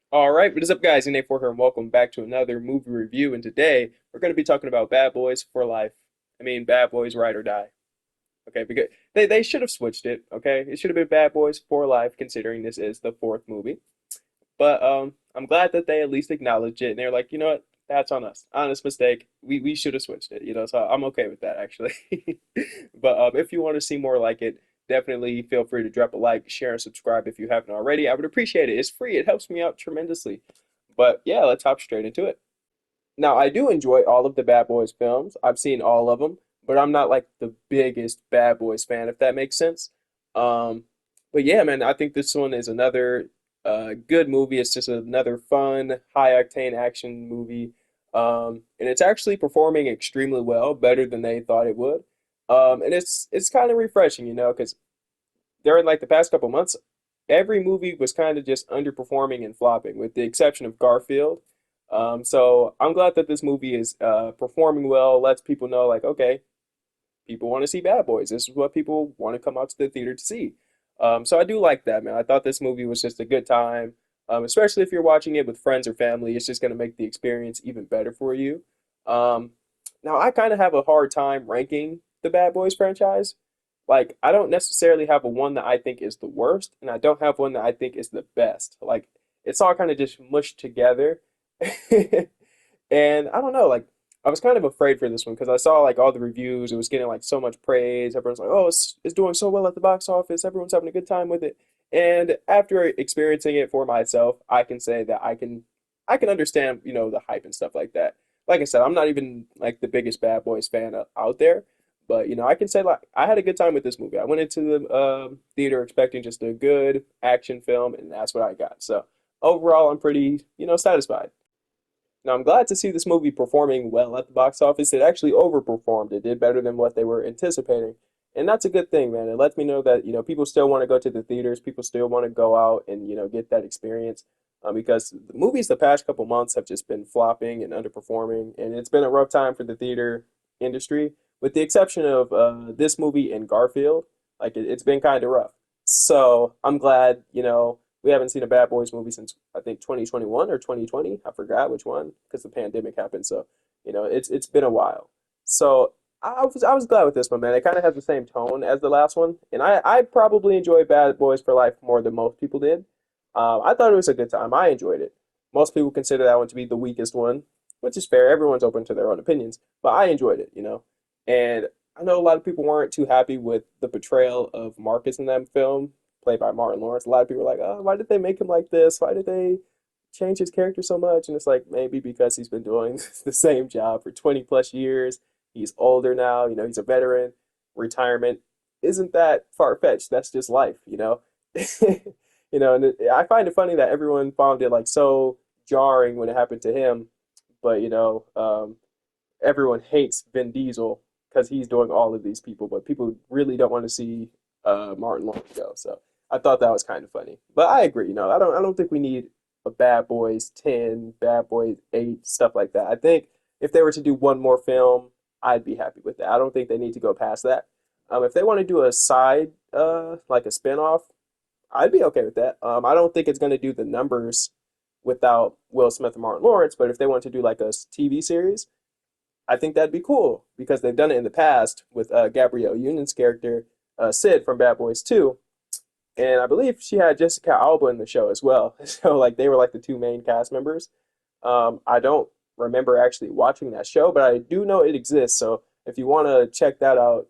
All right, what is up, guys? Nate Forker, and welcome back to another movie review. And today we're going to be talking about Bad Boys for Life. I mean, Bad Boys Ride or Die. Okay, because they should have switched it. Okay, it should have been Bad Boys for Life, considering this is the fourth movie. But I'm glad that they at least acknowledged it, and they're like, you know what? That's on us. Honest mistake. We should have switched it. So I'm okay with that actually. But if you want to see more like it, definitely feel free to drop a like, share, and subscribe if you haven't already. I would appreciate it. It's free. It helps me out tremendously. But yeah, let's hop straight into it. Now, I do enjoy all of the Bad Boys films. I've seen all of them, but I'm not like the biggest Bad Boys fan, if that makes sense. Um, but yeah, man, I think this one is another good movie. It's just another fun, high octane action movie. And it's actually performing extremely well, better than they thought it would. And it's kind of refreshing, because during like the past couple months, every movie was kind of just underperforming and flopping, with the exception of Garfield. So I'm glad that this movie is performing well, lets people know, like, okay, people want to see Bad Boys. This is what people want to come out to the theater to see. So I do like that, man. I thought this movie was just a good time, especially if you're watching it with friends or family. It's just going to make the experience even better for you. Um, Now, I kind of have a hard time ranking the Bad Boys franchise. Like, I don't necessarily have a one that I think is the worst, and I don't have one that I think is the best. Like, it's all kind of just mushed together. And I don't know, like, I was kind of afraid for this one because I saw like all the reviews. It was getting like so much praise. Everyone's like, "Oh, it's doing so well at the box office. Everyone's having a good time with it." And after experiencing it for myself, I can say that I can understand, the hype and stuff like that. Like I said, I'm not even like the biggest Bad Boys fan out there, but I can say like I had a good time with this movie. I went into the theater expecting just a good action film, and that's what I got. So overall, I'm pretty, satisfied. Now, I'm glad to see this movie performing well at the box office. It actually overperformed. It did better than what they were anticipating. And that's a good thing, man. It lets me know that, people still want to go to the theaters. People still want to go out and, get that experience. Because the movies the past couple months have just been flopping and underperforming. And it's been a rough time for the theater industry, with the exception of this movie and Garfield. Like, it's been kind of rough. So I'm glad, we haven't seen a Bad Boys movie since I think 2021 or 2020. I forgot which one because the pandemic happened. So it's been a while. So I was glad with this one, man. It kind of has the same tone as the last one, and I probably enjoy Bad Boys for Life more than most people did. I thought it was a good time. I enjoyed it. Most people consider that one to be the weakest one, which is fair. Everyone's open to their own opinions, but I enjoyed it. And I know a lot of people weren't too happy with the portrayal of Marcus in that film, played by Martin Lawrence. A lot of people were like, "Oh, why did they make him like this? Why did they change his character so much?" And it's like maybe because he's been doing the same job for 20 plus years. He's older now. He's a veteran. Retirement isn't that far fetched. That's just life. And I find it funny that everyone found it like so jarring when it happened to him, but everyone hates Vin Diesel because he's doing all of these people, but people really don't want to see Martin Lawrence go. So I thought that was kind of funny. But I agree. I don't think we need a Bad Boys 10, Bad Boys 8, stuff like that. I think if they were to do one more film, I'd be happy with that. I don't think they need to go past that. If they want to do a side, like a spinoff, I'd be okay with that. I don't think it's going to do the numbers without Will Smith and Martin Lawrence, but if they want to do like a TV series, I think that'd be cool because they've done it in the past with Gabrielle Union's character, Sid from Bad Boys 2. And I believe she had Jessica Alba in the show as well. So, like, they were like the two main cast members. I don't remember actually watching that show, but I do know it exists. So, if you want to check that out,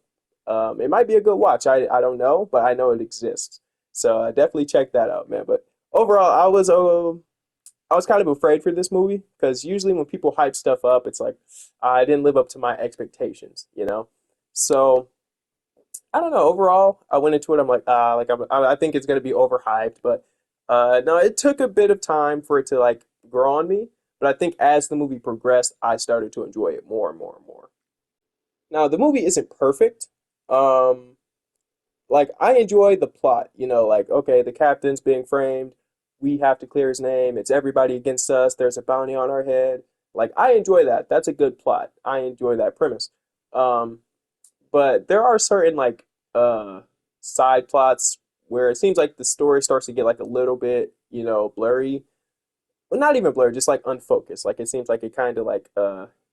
it might be a good watch. I don't know, but I know it exists. So, definitely check that out, man. But overall, I was kind of afraid for this movie because usually when people hype stuff up, it's like I didn't live up to my expectations. So I don't know. Overall, I went into it. I'm like, I think it's gonna be overhyped, but no, it took a bit of time for it to like grow on me. But I think as the movie progressed, I started to enjoy it more and more and more. Now, the movie isn't perfect. Um, like I enjoy the plot, like okay, the captain's being framed, we have to clear his name, it's everybody against us, there's a bounty on our head. Like I enjoy that. That's a good plot. I enjoy that premise. Um, but there are certain like side plots where it seems like the story starts to get like a little bit, blurry. well, not even blurred, just like unfocused. Like it seems like it kind of like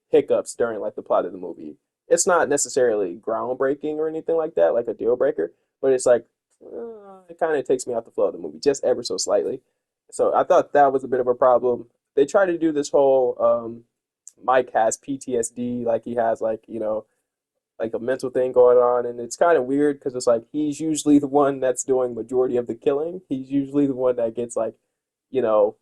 hiccups during like the plot of the movie. It's not necessarily groundbreaking or anything like that, like a deal breaker, but it's like it kind of takes me out the flow of the movie just ever so slightly. So I thought that was a bit of a problem. They try to do this whole Mike has PTSD, like he has like like a mental thing going on, and it's kind of weird because it's like he's usually the one that's doing majority of the killing. He's usually the one that gets like you know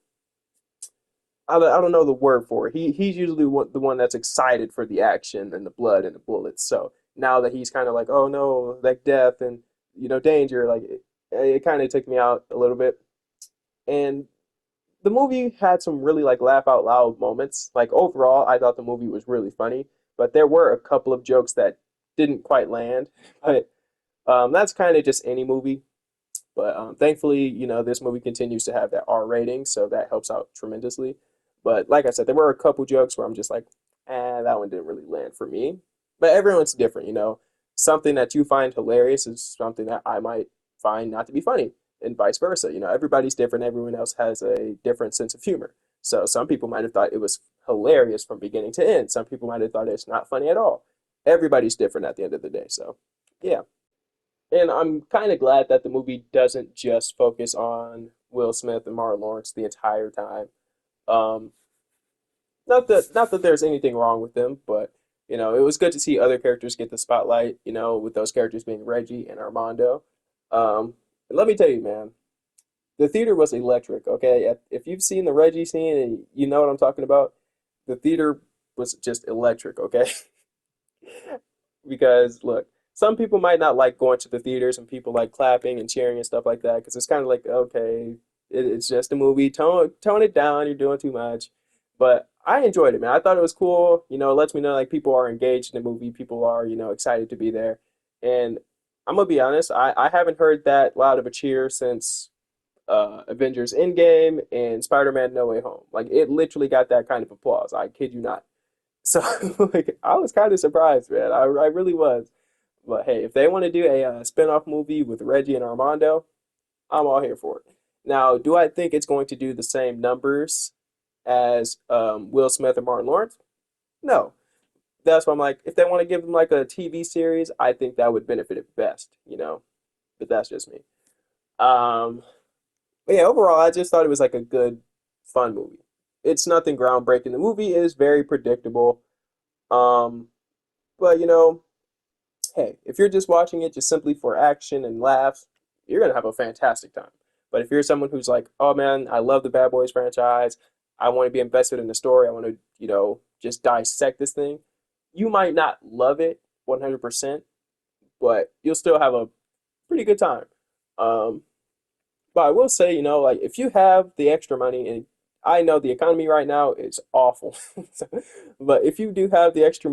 I don't know the word for it. He's usually the one that's excited for the action and the blood and the bullets. So now that he's kind of like, oh no, like death and danger, like it kind of took me out a little bit. And the movie had some really like laugh out loud moments. Like overall, I thought the movie was really funny, but there were a couple of jokes that didn't quite land. But that's kind of just any movie. But thankfully, this movie continues to have that R rating, so that helps out tremendously. But like I said, there were a couple jokes where I'm just like, that one didn't really land for me. But everyone's different. Something that you find hilarious is something that I might find not to be funny, and vice versa. Everybody's different. Everyone else has a different sense of humor. So some people might have thought it was hilarious from beginning to end. Some people might have thought it's not funny at all. Everybody's different at the end of the day. So, yeah. And I'm kind of glad that the movie doesn't just focus on Will Smith and Martin Lawrence the entire time. Um, not that there's anything wrong with them, but it was good to see other characters get the spotlight. With those characters being Reggie and Armando. And let me tell you, man, the theater was electric. Okay, if you've seen the Reggie scene and you know what I'm talking about, the theater was just electric. Okay, because look, some people might not like going to the theaters and people like clapping and cheering and stuff like that because it's kind of like okay, it's just a movie. Tone it down. You're doing too much. But I enjoyed it, man. I thought it was cool. It lets me know like people are engaged in the movie. People are excited to be there. And I'm gonna be honest. I haven't heard that loud of a cheer since Avengers Endgame and Spider-Man No Way Home. Like it literally got that kind of applause. I kid you not. So like I was kind of surprised, man. I really was. But hey, if they want to do a spin-off movie with Reggie and Armando, I'm all here for it. Now, do I think it's going to do the same numbers as Will Smith and Martin Lawrence? No. That's why I'm like, if they want to give them like a TV series, I think that would benefit it best. But that's just me. Um, but yeah, overall, I just thought it was like a good, fun movie. It's nothing groundbreaking. The movie is very predictable. Um, but hey, if you're just watching it just simply for action and laughs, you're gonna have a fantastic time. But if you're someone who's like, oh man, I love the Bad Boys franchise, I want to be invested in the story, I want to, just dissect this thing, you might not love it 100%, but you'll still have a pretty good time. Um, but I will say, like if you have the extra money, and I know the economy right now is awful, but if you do have the extra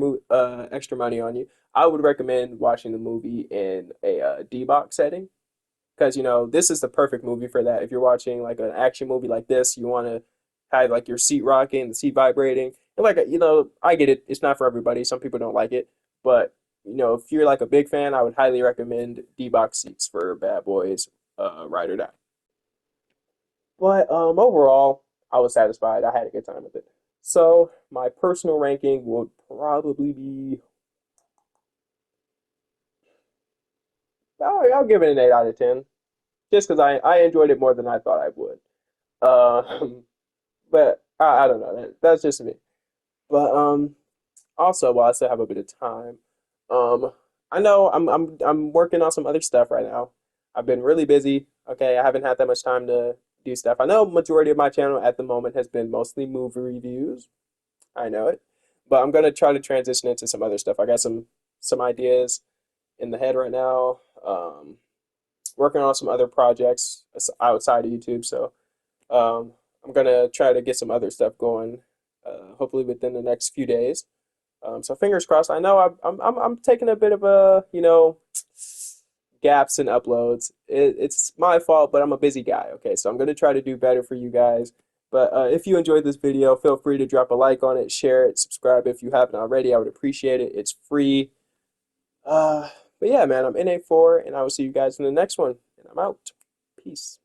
money on you, I would recommend watching the movie in a D-box setting because this is the perfect movie for that. If you're watching like an action movie like this, you want to have like your seat rocking, the seat vibrating, and like I get it. It's not for everybody. Some people don't like it, but if you're like a big fan, I would highly recommend D-box seats for Bad Boys, Ride or Die. But overall, I was satisfied. I had a good time with it. So my personal ranking would probably be I'll give it an 8 out of 10, just because I enjoyed it more than I thought I would. But I don't know. That's just me. But also, while I still have a bit of time, um, I know I'm working on some other stuff right now. I've been really busy. Okay, I haven't had that much time to do stuff. I know majority of my channel at the moment has been mostly movie reviews. I know it, but I'm gonna try to transition into some other stuff. I got some ideas in the head right now. Working on some other projects outside of YouTube. So I'm gonna try to get some other stuff going, hopefully within the next few days. So fingers crossed. I know I'm taking a bit of a gaps in uploads. It's my fault, but I'm a busy guy. Okay, so I'm gonna try to do better for you guys. But if you enjoyed this video, feel free to drop a like on it, share it, subscribe if you haven't already. I would appreciate it. It's free. Uh, but yeah, man, I'm NA4, and I will see you guys in the next one. And I'm out. Peace.